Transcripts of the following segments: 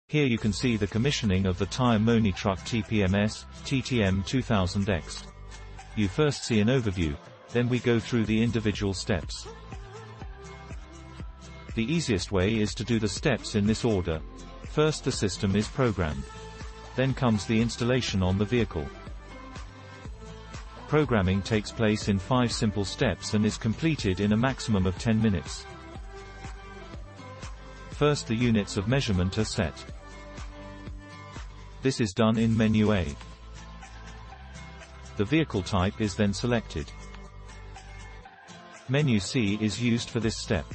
Here you can see the commissioning of the TireMoni truck TPMS, TTM-2000X. You first see an overview, then we go through the individual steps. The easiest way is to do the steps in this order. First the system is programmed. Then comes the installation on the vehicle. Programming takes place in 5 simple steps and is completed in a maximum of 10 minutes. First the units of measurement are set. This is done in menu A. The vehicle type is then selected. Menu C is used for this step.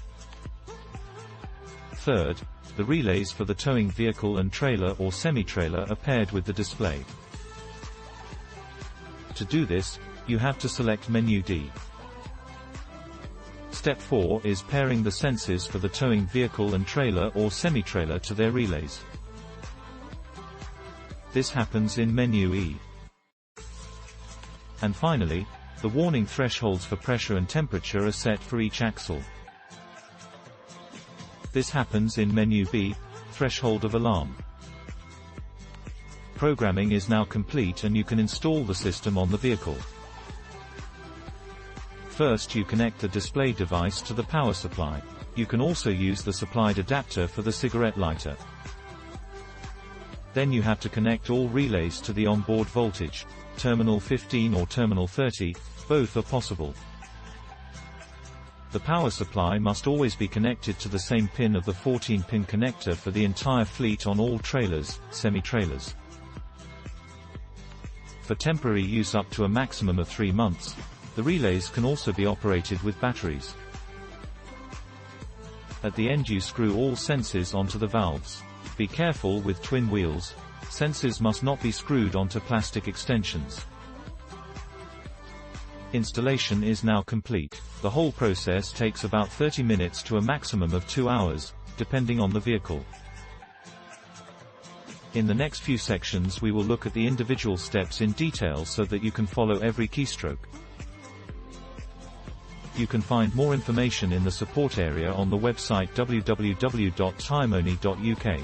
Third, the relays for the towing vehicle and trailer or semi-trailer are paired with the display. To do this, you have to select menu D. Step 4 is pairing the sensors for the towing vehicle and trailer or semi-trailer to their relays. This happens in menu E. And finally, the warning thresholds for pressure and temperature are set for each axle. This happens in menu B, threshold of alarm. Programming is now complete and you can install the system on the vehicle. First you connect the display device to the power supply. You can also use the supplied adapter for the cigarette lighter. Then you have to connect all relays to the onboard voltage, terminal 15 or terminal 30, both are possible. The power supply must always be connected to the same pin of the 14-pin connector for the entire fleet on all trailers, semi-trailers. For temporary use up to a maximum of 3 months, the relays can also be operated with batteries. At the end you screw all sensors onto the valves. Be careful with twin wheels, sensors must not be screwed onto plastic extensions. Installation is now complete. The whole process takes about 30 minutes to a maximum of 2 hours, depending on the vehicle. In the next few sections we will look at the individual steps in detail so that you can follow every keystroke. You can find more information in the support area on the website www.tiremoni.uk.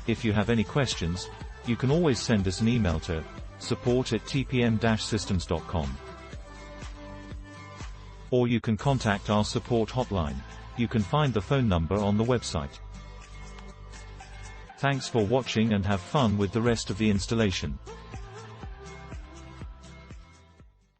If you have any questions, you can always send us an email to support@tpm-systems.com. Or you can contact our support hotline. You can find the phone number on the website. Thanks for watching and have fun with the rest of the installation.